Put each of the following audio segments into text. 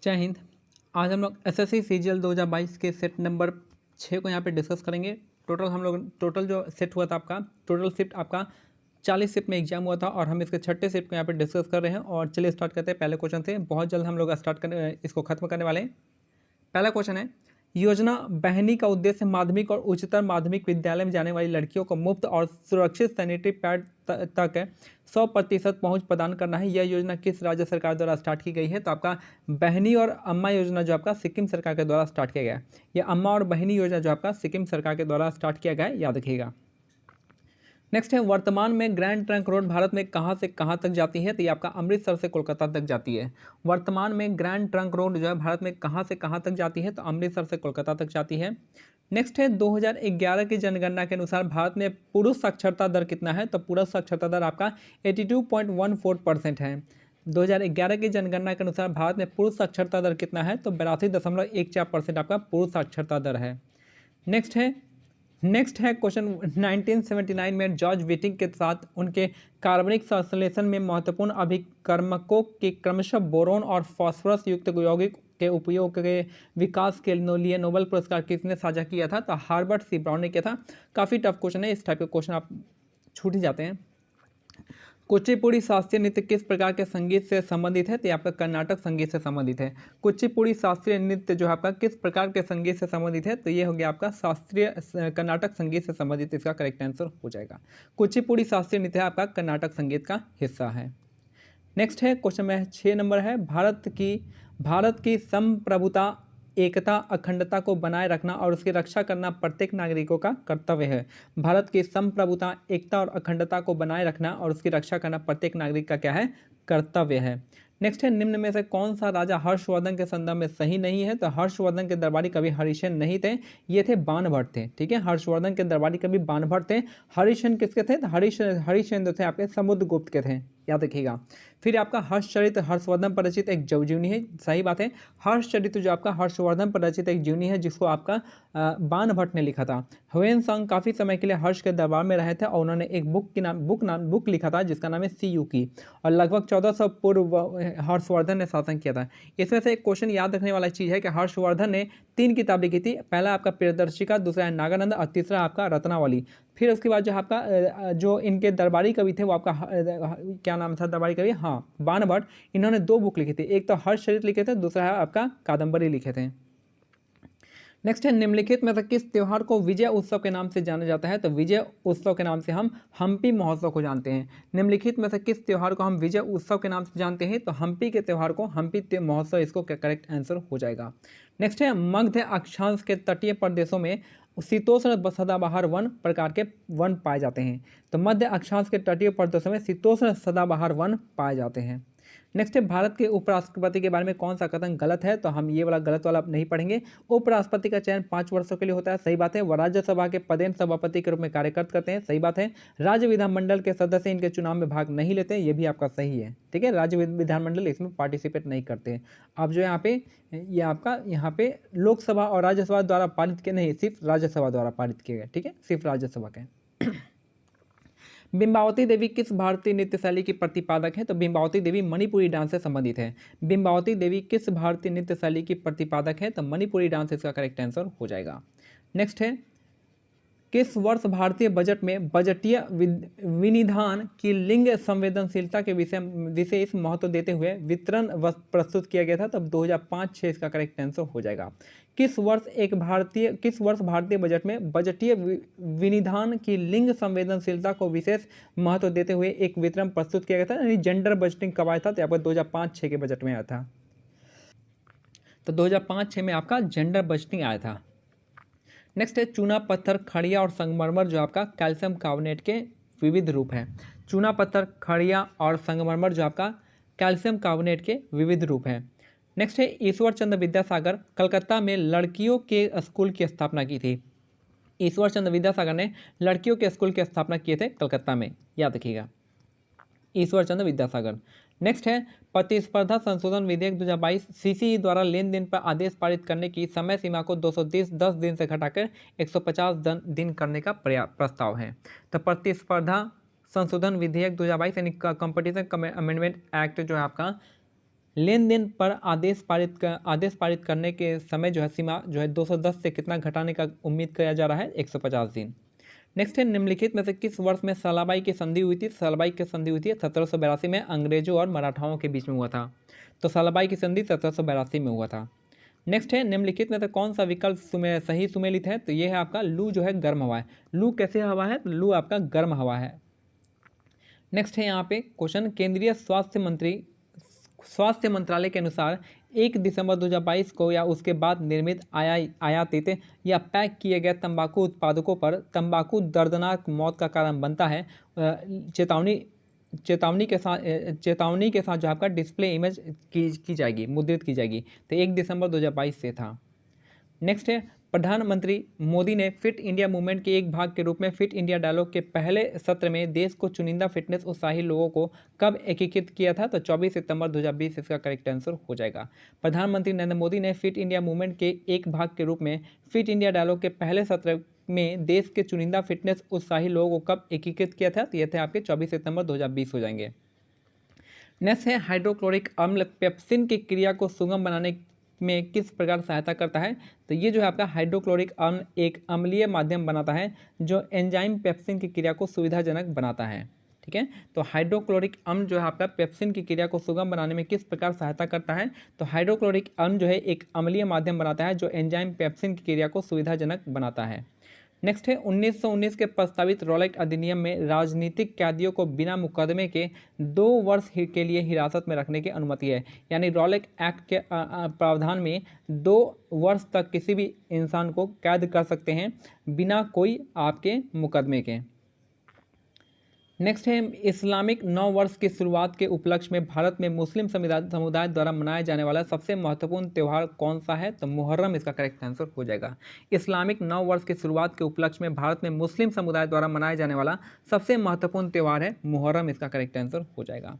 जय हिंद। आज हम लोग एसएससी सीजीएल 2022 के सेट नंबर 6 को यहाँ पे डिस्कस करेंगे। टोटल जो सेट हुआ था आपका, टोटल शिफ्ट आपका 40 शिफ्ट में एग्जाम हुआ था और हम इसके छठे शिफ्ट को यहाँ पे डिस्कस कर रहे हैं। और चलिए स्टार्ट करते हैं पहले क्वेश्चन से। बहुत जल्द हम लोग इसको खत्म करने वाले हैं। पहला क्वेश्चन है, योजना बहनी का उद्देश्य माध्यमिक और उच्चतर माध्यमिक विद्यालय में जाने वाली लड़कियों को मुफ्त और सुरक्षित सैनिटरी पैड तक 100% पहुंच प्रदान करना है। यह योजना किस राज्य सरकार द्वारा स्टार्ट की गई है? तो आपका बहनी और अम्मा योजना जो आपका सिक्किम सरकार के द्वारा स्टार्ट किया गया है। यह अम्मा और बहनी योजना जो आपका सिक्किम सरकार के द्वारा स्टार्ट किया गया है, याद रखिएगा। नेक्स्ट है, वर्तमान में ग्रैंड ट्रंक रोड भारत में कहाँ से कहाँ तक जाती है? तो ये आपका अमृतसर से कोलकाता तक जाती है। वर्तमान में ग्रैंड ट्रंक रोड जो है भारत में कहाँ से कहाँ तक जाती है? तो अमृतसर से कोलकाता तक जाती है। नेक्स्ट है, 2011 की जनगणना के अनुसार भारत में पुरुष साक्षरता दर कितना है? तो पुरुष साक्षरता दर आपका 82.14% है। 2011 की जनगणना के अनुसार भारत में पुरुष साक्षरता दर कितना है? तो 82.14% आपका पुरुष साक्षरता दर है। नेक्स्ट है क्वेश्चन, 1979 में जॉर्ज व्हिटिंग के साथ उनके कार्बनिक संश्लेषण में महत्वपूर्ण अभिकर्मकों की क्रमशः बोरोन और फास्फोरस युक्त यौगिक के उपयोग के विकास के लिए नोबेल पुरस्कार किसने साझा किया था? तो हार्बर्ट सी ब्राउन ने किया था। काफ़ी टफ क्वेश्चन है, इस टाइप के क्वेश्चन आप छूट ही जाते हैं। कुचिपुड़ी शास्त्रीय नृत्य किस प्रकार के संगीत से संबंधित है? तो ये आपका कर्नाटक संगीत से संबंधित है। कुचिपुड़ी शास्त्रीय नृत्य जो है आपका किस प्रकार के संगीत से संबंधित है? तो ये हो गया आपका शास्त्रीय कर्नाटक संगीत से संबंधित, इसका करेक्ट आंसर हो जाएगा। कुचिपुड़ी शास्त्रीय नृत्य आपका कर्नाटक संगीत का हिस्सा है। नेक्स्ट है क्वेश्चन में 6 नंबर है, भारत की संप्रभुता, एकता, अखंडता को बनाए रखना और उसकी रक्षा करना प्रत्येक नागरिकों का कर्तव्य है। भारत की संप्रभुता, एकता और अखंडता को बनाए रखना और उसकी रक्षा करना प्रत्येक नागरिक का क्या है? कर्तव्य है। नेक्स्ट है, निम्न में से कौन सा राजा हर्षवर्धन के संदर्भ में सही नहीं है? तो हर्षवर्धन के दरबारी कवि हरिसेन नहीं थे, ये थे बाणभट्ट थे। ठीक है, हर्षवर्धन के दरबारी कवि बाणभट्ट थे। हरिसेन किसके थे? तो हरिसेन जो थे आपके समुद्रगुप्त के थे, याद रखिएगा। फिर आपका हर्षचरित हर्षवर्धन पर रचित एक जीवनी है, सही बात है। हर्षचरित जो आपका हर्षवर्धन पर रचित एक जीवनी है जिसको आपका बाणभट्ट ने लिखा था। ह्वेनसांग काफ़ी समय के लिए हर्ष के दरबार में रहे थे और उन्होंने एक बुक लिखा था जिसका नाम है सीयू की, और लगभग 1400 पूर्व हर्षवर्धन ने शासन किया था। इसमें से एक क्वेश्चन याद रखने वाला चीज़ है कि हर्षवर्धन ने 3 किताब लिखी थी। पहला आपका प्रियदर्शिका, दूसरा है नागानंद और तीसरा आपका रत्नावली। फिर उसके बाद जो आपका जो इनके दरबारी कवि थे वो आपका क्या नाम था दरबारी कवि? हाँ, बाणभट्ट। इन्होंने 2 बुक लिखी थी, एक तो हर्षचरित लिखे थे, दूसरा है आपका कादम्बरी लिखे थे। नेक्स्ट है, निम्नलिखित में से किस त्यौहार को विजय उत्सव के नाम से जाना जाता है? तो विजय उत्सव के नाम से हम हम्पी महोत्सव को जानते हैं। निम्नलिखित में से किस त्यौहार को हम विजय उत्सव के नाम से जानते हैं? तो हम्पी के त्यौहार को हम्पी महोत्सव, इसको करेक्ट आंसर हो जाएगा। नेक्स्ट है, मध्य अक्षांश के तटीय प्रदेशों में शीतोष्ण सदाबहार वन प्रकार के वन पाए जाते हैं। तो मध्य अक्षांश के तटीय प्रदेशों में शीतोष्ण सदाबहार वन पाए जाते हैं। नेक्स्ट है, भारत के उपराष्ट्रपति के बारे में कौन सा कथन गलत है? तो हम ये वाला गलत वाला नहीं पढ़ेंगे। उपराष्ट्रपति का चयन 5 वर्षों के लिए होता है, सही बात है। वह राज्यसभा के पदेन सभापति के रूप में कार्य करते हैं, सही बात है। राज्य विधानमंडल के सदस्य इनके चुनाव में भाग नहीं लेते, ये भी आपका सही है। ठीक है, राज्य विधानमंडल इसमें पार्टिसिपेट नहीं करते। अब जो यहाँ पे ये आपका यहाँ पे लोकसभा और राज्यसभा द्वारा पारित किए नहीं, सिर्फ राज्यसभा द्वारा पारित किए गए। ठीक है, सिर्फ राज्यसभा के। बिंबावती देवी किस भारतीय नृत्य शैली की प्रतिपादक है? तो बिंबावती देवी मणिपुरी डांस से संबंधित है। बिंबावती देवी किस भारतीय नृत्य शैली की प्रतिपादक है? तो मणिपुरी डांस इसका करेक्ट आंसर हो जाएगा। नेक्स्ट है, किस वर्ष भारतीय बजट में बजटीय विनिधान की लिंग संवेदनशीलता के विशेष महत्व देते हुए वितरण प्रस्तुत किया गया था? तब 2005-6 इसका करेक्ट आंसर हो जाएगा। किस वर्ष भारतीय बजट में बजटीय विनिधान की लिंग संवेदनशीलता को विशेष महत्व देते हुए एक वितरण प्रस्तुत किया गया था, यानी जेंडर बजटिंग कब आया था? तो आपका 2005-6 के बजट में आया था। तो 2005-6 में आपका जेंडर बजटिंग आया था। नेक्स्ट है, चूना पत्थर, खड़िया और संगमरमर जो आपका कैल्शियम कार्बोनेट के विविध रूप हैं। चूना पत्थर, खड़िया और संगमरमर जो आपका कैल्शियम कार्बोनेट के विविध रूप हैं। नेक्स्ट है, ईश्वर चंद्र विद्यासागर कलकत्ता में लड़कियों के स्कूल की स्थापना की थी। ईश्वर चंद्र विद्यासागर ने लड़कियों के स्कूल की स्थापना किए थे कलकत्ता में, याद रखिएगा, ईश्वर चंद्र विद्यासागर। नेक्स्ट है, प्रतिस्पर्धा संशोधन विधेयक 2022 सीसीई द्वारा लेन देन पर आदेश पारित करने की समय सीमा को 210 दिन से घटाकर 150 दिन करने का प्रस्ताव है। तो प्रतिस्पर्धा संशोधन विधेयक 2022 यानी कंपटीशन अमेंडमेंट एक्ट जो है आपका लेन देन पर आदेश पारित करने के समय जो है सीमा जो है 210 से कितना घटाने का उम्मीद किया जा रहा है, 150 दिन। नेक्स्ट है, निम्नलिखित में से किस वर्ष में सालाबाई की संधि हुई थी? सालाबाई की संधि हुई थी 1782 में, अंग्रेजों और मराठाओं के बीच में हुआ था। तो सालाबाई की संधि 1782 में हुआ था। नेक्स्ट है, निम्नलिखित में से कौन सा विकल्प सही सुमेलित है? तो ये है आपका लू जो है गर्म हवा है। लू कैसे हवा है? तो लू आपका गर्म हवा है। नेक्स्ट है यहाँ पे क्वेश्चन, केंद्रीय स्वास्थ्य मंत्रालय के अनुसार 1 दिसंबर 2022 को या उसके बाद निर्मित आयातित या पैक किए गए तंबाकू उत्पादकों पर तंबाकू दर्दनाक मौत का कारण बनता है। चेतावनी के साथ जो आपका डिस्प्ले इमेज की जाएगी, मुद्रित की जाएगी। तो 1 दिसंबर 2022 से था। नेक्स्ट है, प्रधानमंत्री मोदी ने फिट इंडिया मूवमेंट के एक भाग के रूप में फिट इंडिया डायलॉग के पहले सत्र में देश को चुनिंदा फिटनेस उत्साही लोगों को कब एकीकृत किया था? तो 24 सितंबर 2020 इसका करेक्ट आंसर हो जाएगा। प्रधानमंत्री नरेंद्र मोदी ने फिट इंडिया मूवमेंट के एक भाग के रूप में फिट इंडिया डायलॉग के पहले सत्र में देश के चुनिंदा फिटनेस उत्साही लोगों को कब एकीकृत किया था? तो ये थे आपके 24 सितंबर 2020 हो जाएंगे। नेक्स्ट है, हाइड्रोक्लोरिक अम्ल पेप्सिन की क्रिया को सुगम बनाने में किस प्रकार सहायता करता है? तो ये जो है आपका हाइड्रोक्लोरिक अम्ल एक अम्लीय माध्यम बनाता है जो एंजाइम पेप्सिन की क्रिया को सुविधाजनक बनाता है। ठीक है, तो हाइड्रोक्लोरिक अम्ल जो है आपका पेप्सिन की क्रिया को सुगम बनाने में किस प्रकार सहायता करता है? तो हाइड्रोक्लोरिक अम्ल जो है एक अम्लीय माध्यम बनाता है जो एंजाइम पेप्सिन की क्रिया को सुविधाजनक बनाता है। नेक्स्ट है, 1919 के प्रस्तावित रॉलेट अधिनियम में राजनीतिक कैदियों को बिना मुकदमे के 2 वर्ष के लिए हिरासत में रखने की अनुमति है। यानी रॉलेट एक्ट के प्रावधान में 2 वर्ष तक किसी भी इंसान को कैद कर सकते हैं बिना कोई आपके मुकदमे के। नेक्स्ट है, इस्लामिक नव वर्ष की शुरुआत के उपलक्ष्य में भारत में मुस्लिम समुदाय द्वारा मनाया जाने वाला सबसे महत्वपूर्ण त्यौहार कौन सा है? तो मुहर्रम इसका करेक्ट आंसर हो जाएगा। इस्लामिक नव वर्ष की शुरुआत के उपलक्ष्य में भारत में मुस्लिम समुदाय द्वारा मनाया जाने वाला सबसे महत्वपूर्ण त्यौहार है मुहर्रम, इसका करेक्ट आंसर हो जाएगा।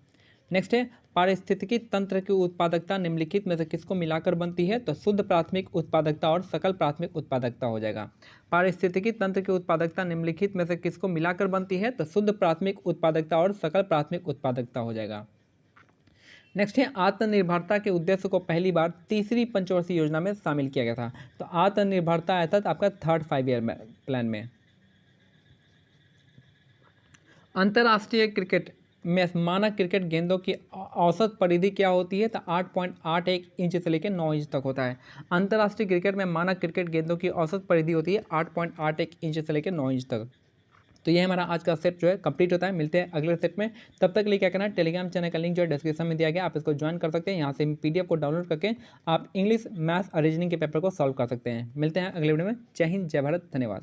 नेक्स्ट है, पारिस्थितिकी तंत्र की उत्पादकता निम्नलिखित में से किसको मिलाकर बनती है? तो शुद्ध प्राथमिक उत्पादकता और सकल प्राथमिक उत्पादकता हो जाएगा। पारिस्थितिकी तंत्र की उत्पादकता निम्नलिखित में से किसको मिलाकर बनती है? तो शुद्ध प्राथमिक उत्पादकता और सकल प्राथमिक उत्पादकता हो जाएगा। नेक्स्ट है, आत्मनिर्भरता के उद्देश्य को पहली बार तीसरी पंचवर्षीय योजना में शामिल किया गया था। तो आत्मनिर्भरता आया था आपका 3rd 5 ईयर प्लान में। अंतर्राष्ट्रीय क्रिकेट में मानक क्रिकेट गेंदों की औसत परिधि क्या होती है? तो 8.81 इंच से लेकर 9 इंच तक होता है। अंतर्राष्ट्रीय क्रिकेट में मानक क्रिकेट गेंदों की औसत परिधि होती है 8.81 इंच से लेकर 9 इंच तक। तो ये हमारा आज का सेट जो है कंप्लीट होता है। मिलते हैं अगले सेट में, तब तक के लिए क्या करना है, टेलीग्राम चैनल का लिंक जो है डिस्क्रिप्शन में दिया गया, आप इसको ज्वाइन कर सकते हैं। यहाँ से PDF को डाउनलोड करके आप इंग्लिश, मैथ्स और रीजनिंग के पेपर को सॉल्व कर सकते हैं। मिलते हैं अगले वीडियो में। जय हिंद, जय भारत, धन्यवाद।